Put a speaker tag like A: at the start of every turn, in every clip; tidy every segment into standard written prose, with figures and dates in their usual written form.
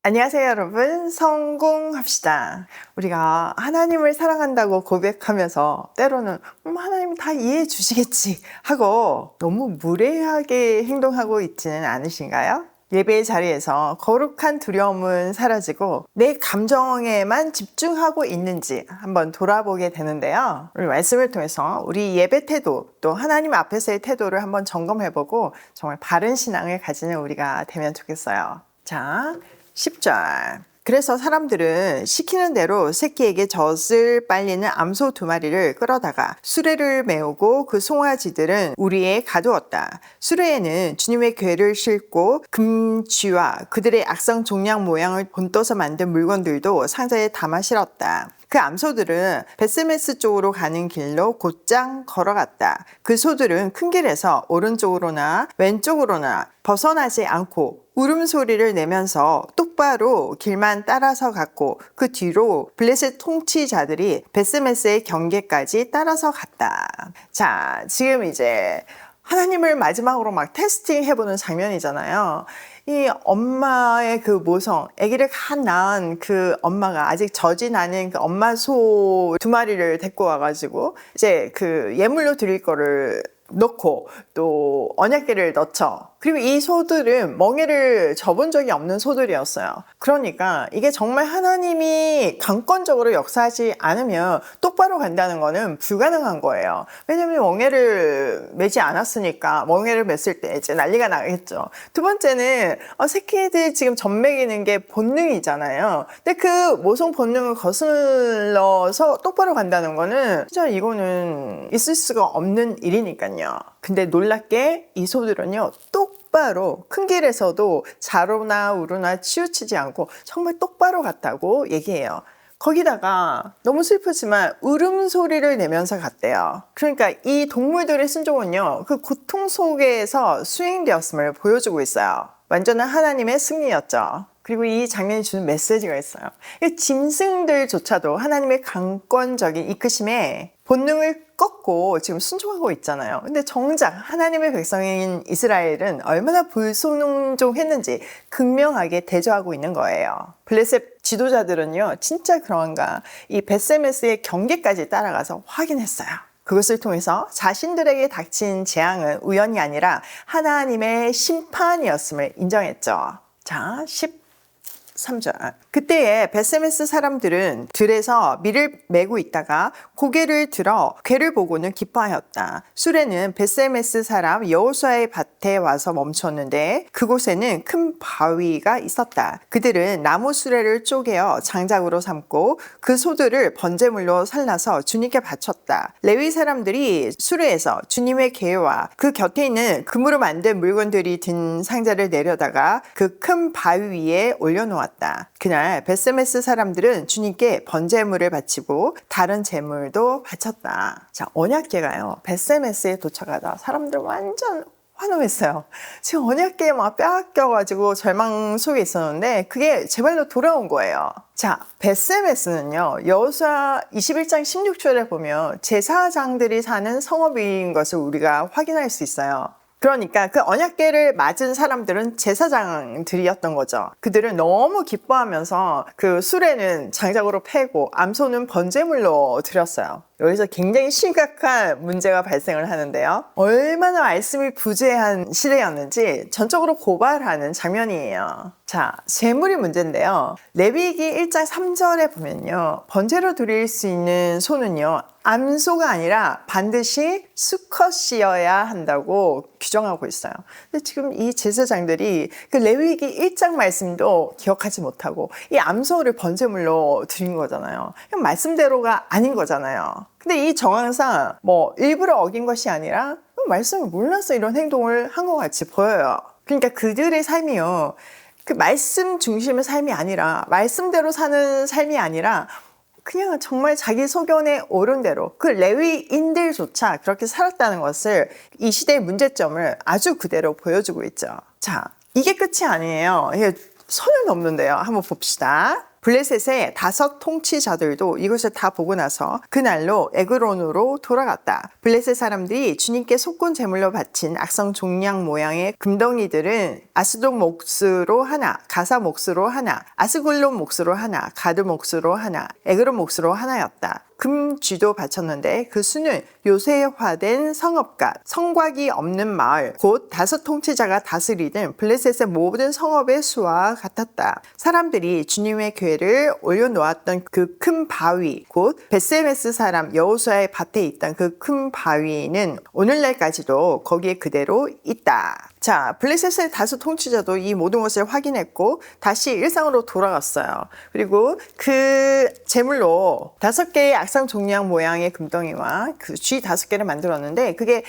A: 안녕하세요, 여러분. 성공합시다. 우리가 하나님을 사랑한다고 고백하면서 때로는 하나님은 다 이해해 주시겠지 하고 너무 무례하게 행동하고 있지는 않으신가요? 예배의 자리에서 거룩한 두려움은 사라지고 내 감정에만 집중하고 있는지 한번 돌아보게 되는데요. 우리 말씀을 통해서 우리 예배 태도 또 하나님 앞에서의 태도를 한번 점검해보고 정말 바른 신앙을 가지는 우리가 되면 좋겠어요. 자, 10절. 그래서 사람들은 시키는 대로 새끼에게 젖을 빨리는 암소 2마리를 끌어다가 수레를 메우고 그 송아지들은 우리에 가두었다. 수레에는 주님의 궤를 싣고 금쥐와 그들의 악성 종양 모양을 본떠서 만든 물건들도 상자에 담아 실었다. 그 암소들은 벳세메스 쪽으로 가는 길로 곧장 걸어갔다. 그 소들은 큰 길에서 오른쪽으로나 왼쪽으로나 벗어나지 않고 울음소리를 내면서 똑바로 길만 따라서 갔고 그 뒤로 블레셋 통치자들이 벳세메스의 경계까지 따라서 갔다. 자, 지금 이제 하나님을 마지막으로 막 테스팅 해보는 장면이잖아요. 이 엄마의 그 모성, 아기를 갓 낳은 그 엄마가 아직 젖이 나는 그 엄마 소 2마리를 데리고 와가지고 이제 그 예물로 드릴 거를 넣고 또 언약궤를 넣죠. 그리고 이 소들은 멍에를 접은 적이 없는 소들이었어요. 그러니까 이게 정말 하나님이 강권적으로 역사하지 않으면 똑바로 간다는 거는 불가능한 거예요. 왜냐면 멍에를 매지 않았으니까 멍에를 맸을 때 이제 난리가 나겠죠. 두 번째는 새끼들 지금 젖먹이는 게 본능이잖아요. 근데 그 모성 본능을 거슬러서 똑바로 간다는 거는 진짜 이거는 있을 수가 없는 일이니까요. 근데 놀랍게 이 소들은요 똑바로 큰 길에서도 좌로나 우로나 치우치지 않고 정말 똑바로 갔다고 얘기해요. 거기다가 너무 슬프지만 울음소리를 내면서 갔대요. 그러니까 이 동물들의 순종은요 그 고통 속에서 수행되었음을 보여주고 있어요. 완전한 하나님의 승리였죠. 그리고 이 장면이 주는 메시지가 있어요. 짐승들조차도 하나님의 강권적인 이끄심에 본능을 꺾고 지금 순종하고 있잖아요. 근데 정작 하나님의 백성인 이스라엘은 얼마나 불순종했는지 극명하게 대조하고 있는 거예요. 블레셋 지도자들은요 진짜 그런가 이 벳세메스의 경계까지 따라가서 확인했어요. 그것을 통해서 자신들에게 닥친 재앙은 우연이 아니라 하나님의 심판이었음을 인정했죠. 자, 13절. 그때에 벳세메스 사람들은 들에서 밀을 메고 있다가 고개를 들어 궤를 보고는 기뻐하였다. 수레는 벳세메스 사람 여호수아의 밭에 와서 멈췄는데 그곳에는 큰 바위가 있었다. 그들은 나무 수레를 쪼개어 장작으로 삼고 그 소들을 번제물로 살라서 주님께 바쳤다. 레위 사람들이 수레에서 주님의 궤와 그 곁에 있는 금으로 만든 물건들이 든 상자를 내려다가 그 큰 바위 위에 올려놓았다. 그날 벳세메스 사람들은 주님께 번제물을 바치고 다른 제물도 바쳤다. 자, 언약궤가요 벳세메스에 도착하다 사람들 완전 환호했어요. 지금 언약궤에 막 빼앗겨가지고 절망 속에 있었는데 그게 제발로 돌아온 거예요. 자, 벳세메스는요 여호수아 21장 16절에 보면 제사장들이 사는 성읍인 것을 우리가 확인할 수 있어요. 그러니까 그 언약궤를 맞은 사람들은 제사장들이었던 거죠. 그들은 너무 기뻐하면서 그 수레는 장작으로 패고 암소는 번제물로 드렸어요. 여기서 굉장히 심각한 문제가 발생을 하는데요. 얼마나 말씀이 부재한 시대였는지 전적으로 고발하는 장면이에요. 자, 제물이 문제인데요. 레위기 1장 3절에 보면요. 번제로 드릴 수 있는 소는요. 암소가 아니라 반드시 수컷이어야 한다고 규정하고 있어요. 근데 지금 이 제사장들이 그 레위기 1장 말씀도 기억하지 못하고 이 암소를 번제물로 드린 거잖아요. 그냥 말씀대로가 아닌 거잖아요. 근데 이 정황상 뭐 일부러 어긴 것이 아니라 말씀을 몰라서 이런 행동을 한 것 같이 보여요. 그러니까 그들의 삶이요. 그 말씀 중심의 삶이 아니라 말씀대로 사는 삶이 아니라 그냥 정말 자기 소견에 옳은 대로 그 레위인들조차 그렇게 살았다는 것을 이 시대의 문제점을 아주 그대로 보여주고 있죠. 자, 이게 끝이 아니에요. 이게 선을 넘는데요. 한번 봅시다. 블레셋의 5 통치자들도 이것을 다 보고 나서 그날로 에그론으로 돌아갔다. 블레셋 사람들이 주님께 속군 제물로 바친 악성 종양 모양의 금덩이들은 아스돗 몫으로 하나, 가사 몫으로 하나, 아스글론 몫으로 하나, 가드 몫으로 하나, 에그론 몫으로 하나였다. 금쥐도 바쳤는데 그 수는 요새화된 성읍과 성곽이 없는 마을, 곧 5 통치자가 다스리는 블레셋의 모든 성읍의 수와 같았다. 사람들이 주님의 궤를 올려놓았던 그 큰 바위, 곧 벳세메스 사람 여호수아의 밭에 있던 그 큰 바위는 오늘날까지도 거기에 그대로 있다. 자, 블레셋의 5 통치자도 이 모든 것을 확인했고 다시 일상으로 돌아갔어요. 그리고 그 제물로 5개의 악상 종양 모양의 금덩이와 그 쥐 5개를 만들었는데 그게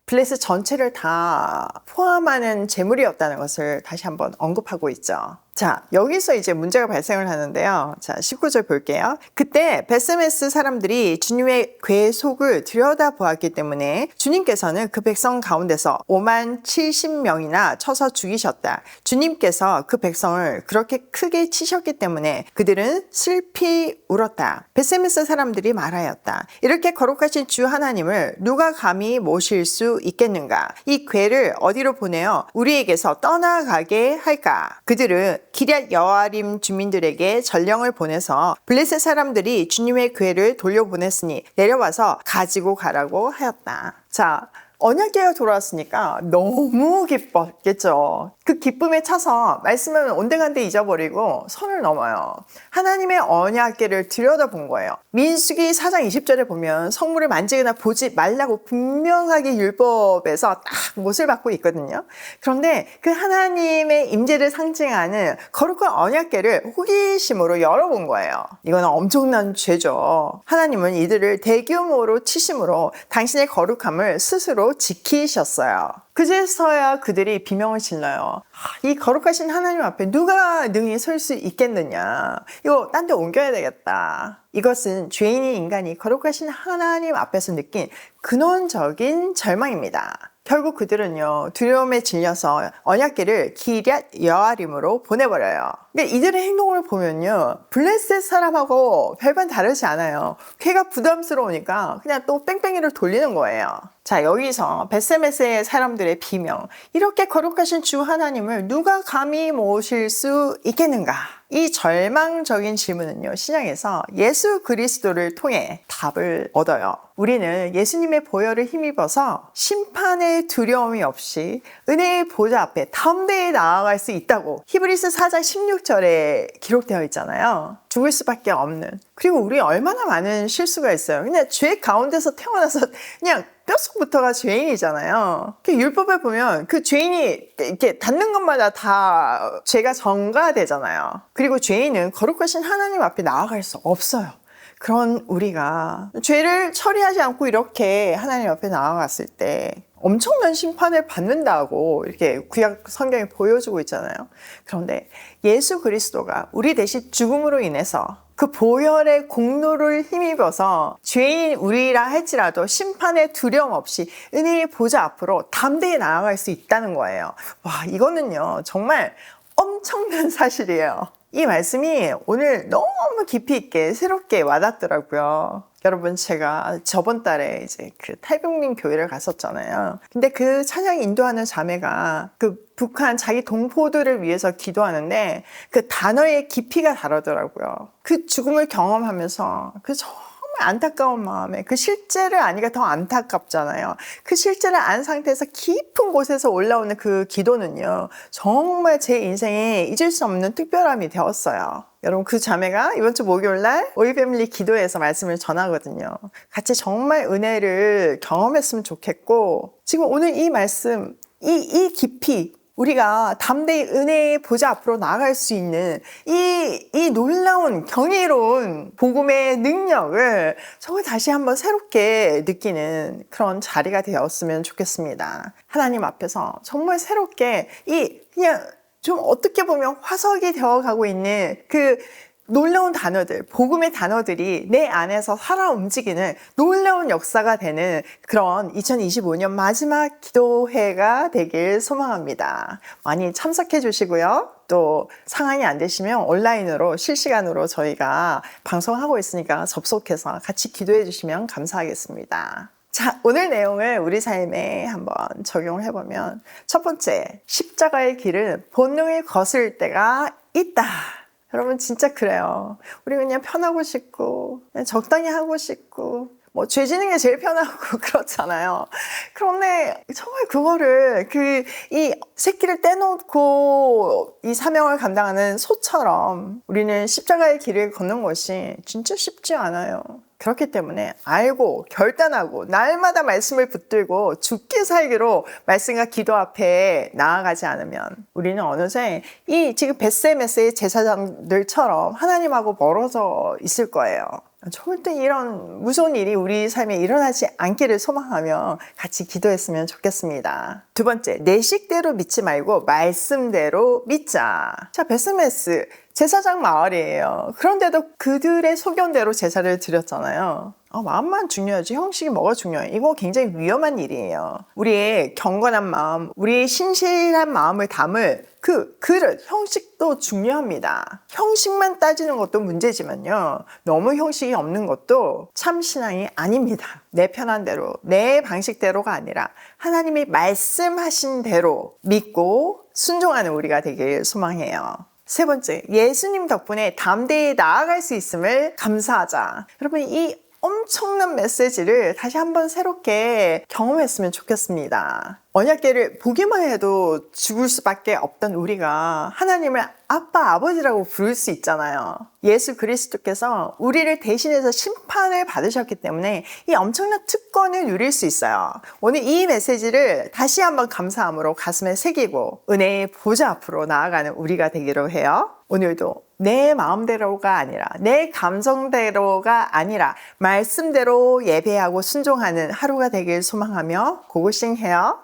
A: 블레셋 전체를 다 포함하는 제물이었다는 것을 다시 한번 언급하고 있죠. 자, 여기서 이제 문제가 발생을 하는데요. 자, 19절 볼게요. 그때 벳세메스 사람들이 주님의 궤 속을 들여다보았기 때문에 주님께서는 그 백성 가운데서 50,070명이나 쳐서 죽이셨다. 주님께서 그 백성을 그렇게 크게 치셨기 때문에 그들은 슬피 울었다. 벳세메스 사람들이 말하였다. 이렇게 거룩하신 주 하나님을 누가 감히 모실 수 있겠는가? 이 궤를 어디로 보내어 우리에게서 떠나가게 할까? 그들은 기럇 여아림 주민들에게 전령을 보내서 블레셋 사람들이 주님의 궤를 돌려보냈으니 내려와서 가지고 가라고 하였다. 자, 언약궤가 돌아왔으니까 너무 기뻤겠죠. 그 기쁨에 차서 말씀을 온데간데 잊어버리고 선을 넘어요. 하나님의 언약궤를 들여다본 거예요. 민수기 4장 20절에 보면 성물을 만지거나 보지 말라고 분명하게 율법에서 딱 못을 받고 있거든요. 그런데 그 하나님의 임재를 상징하는 거룩한 언약궤를 호기심으로 열어본 거예요. 이건 엄청난 죄죠. 하나님은 이들을 대규모로 치심으로 당신의 거룩함을 스스로 지키셨어요. 그제서야 그들이 비명을 질러요. 이 거룩하신 하나님 앞에 누가 능히 설 수 있겠느냐. 이거 딴 데 옮겨야 되겠다. 이것은 죄인인 인간이 거룩하신 하나님 앞에서 느낀 근원적인 절망입니다. 결국 그들은요, 두려움에 질려서 언약궤를 기럇 여아림으로 보내버려요. 근데 이들의 행동을 보면요, 블레셋 사람하고 별반 다르지 않아요. 궤가 부담스러우니까 그냥 또 뺑뺑이를 돌리는 거예요. 자, 여기서 벳세메스의 사람들의 비명, 이렇게 거룩하신 주 하나님을 누가 감히 모실 수 있겠는가? 이 절망적인 질문은요, 신약에서 예수 그리스도를 통해 답을 얻어요. 우리는 예수님의 보혈을 힘입어서 심판의 두려움이 없이 은혜의 보좌 앞에 담대히 나아갈 수 있다고 히브리서 4장 16절에 기록되어 있잖아요. 죽을 수밖에 없는. 그리고 우리 얼마나 많은 실수가 있어요. 그냥 죄 가운데서 태어나서 그냥 뼛속부터가 죄인이잖아요. 율법에 보면 그 죄인이 이렇게 닿는 것마다 다 죄가 전가되잖아요. 그리고 죄인은 거룩하신 하나님 앞에 나아갈 수 없어요. 그런 우리가 죄를 처리하지 않고 이렇게 하나님 앞에 나아갔을 때 엄청난 심판을 받는다고 이렇게 구약 성경이 보여주고 있잖아요. 그런데 예수 그리스도가 우리 대신 죽음으로 인해서 그 보혈의 공로를 힘입어서 죄인 우리라 할지라도 심판의 두려움 없이 은혜의 보좌 앞으로 담대히 나아갈 수 있다는 거예요. 와, 이거는요, 정말 엄청난 사실이에요. 이 말씀이 오늘 너무 깊이 있게 새롭게 와닿더라고요. 여러분, 제가 저번 달에 이제 그 탈북민 교회를 갔었잖아요. 근데 그 찬양 인도하는 자매가 그 북한 자기 동포들을 위해서 기도하는데 그 단어의 깊이가 다르더라고요. 그 죽음을 경험하면서 그 정말 안타까운 마음에 그 실제를 아니까 더 안타깝잖아요. 그 실제를 안 상태에서 깊은 곳에서 올라오는 그 기도는요, 정말 제 인생에 잊을 수 없는 특별함이 되었어요. 여러분, 그 자매가 이번 주 목요일날 오이패밀리 기도에서 말씀을 전하거든요. 같이 정말 은혜를 경험했으면 좋겠고, 지금 오늘 이 말씀, 이 깊이, 우리가 담대히 은혜의 보좌 앞으로 나아갈 수 있는 이 놀라운 경이로운 복음의 능력을 정말 다시 한번 새롭게 느끼는 그런 자리가 되었으면 좋겠습니다. 하나님 앞에서 정말 새롭게 그냥 좀 어떻게 보면 화석이 되어가고 있는 그 놀라운 단어들, 복음의 단어들이 내 안에서 살아 움직이는 놀라운 역사가 되는 그런 2025년 마지막 기도회가 되길 소망합니다. 많이 참석해 주시고요. 또 상황이 안 되시면 온라인으로 실시간으로 저희가 방송하고 있으니까 접속해서 같이 기도해 주시면 감사하겠습니다. 자, 오늘 내용을 우리 삶에 한번 적용을 해보면 첫 번째, 십자가의 길은 본능을 거스를 때가 있다. 여러분 진짜 그래요. 우리 그냥 편하고 싶고 그냥 적당히 하고 싶고 뭐 죄 지는 게 제일 편하고 그렇잖아요. 그런데 정말 그거를 이 새끼를 떼놓고 이 사명을 감당하는 소처럼 우리는 십자가의 길을 걷는 것이 진짜 쉽지 않아요. 그렇기 때문에 알고 결단하고 날마다 말씀을 붙들고 죽기 살기로 말씀과 기도 앞에 나아가지 않으면 우리는 어느새 이 지금 벳세메스의 제사장들처럼 하나님하고 멀어져 있을 거예요. 절대 이런 무서운 일이 우리 삶에 일어나지 않기를 소망하며 같이 기도했으면 좋겠습니다. 두 번째, 내 식대로 믿지 말고 말씀대로 믿자. 자, 벳세메스 제사장 마을이에요. 그런데도 그들의 소견대로 제사를 드렸잖아요. 마음만 중요하지 형식이 뭐가 중요해? 이거 굉장히 위험한 일이에요. 우리의 경건한 마음, 우리의 신실한 마음을 담을 그 그릇, 형식도 중요합니다. 형식만 따지는 것도 문제지만요. 너무 형식이 없는 것도 참 신앙이 아닙니다. 내 편한 대로, 내 방식대로가 아니라 하나님이 말씀하신 대로 믿고 순종하는 우리가 되길 소망해요. 세 번째, 예수님 덕분에 담대히 나아갈 수 있음을 감사하자. 여러분, 이 엄청난 메시지를 다시 한번 새롭게 경험했으면 좋겠습니다. 언약궤를 보기만 해도 죽을 수밖에 없던 우리가 하나님을 아빠, 아버지라고 부를 수 있잖아요. 예수 그리스도께서 우리를 대신해서 심판을 받으셨기 때문에 이 엄청난 특권을 누릴 수 있어요. 오늘 이 메시지를 다시 한번 감사함으로 가슴에 새기고 은혜의 보좌 앞으로 나아가는 우리가 되기로 해요. 오늘도 내 마음대로가 아니라 내 감정대로가 아니라 말씀대로 예배하고 순종하는 하루가 되길 소망하며 고고싱해요.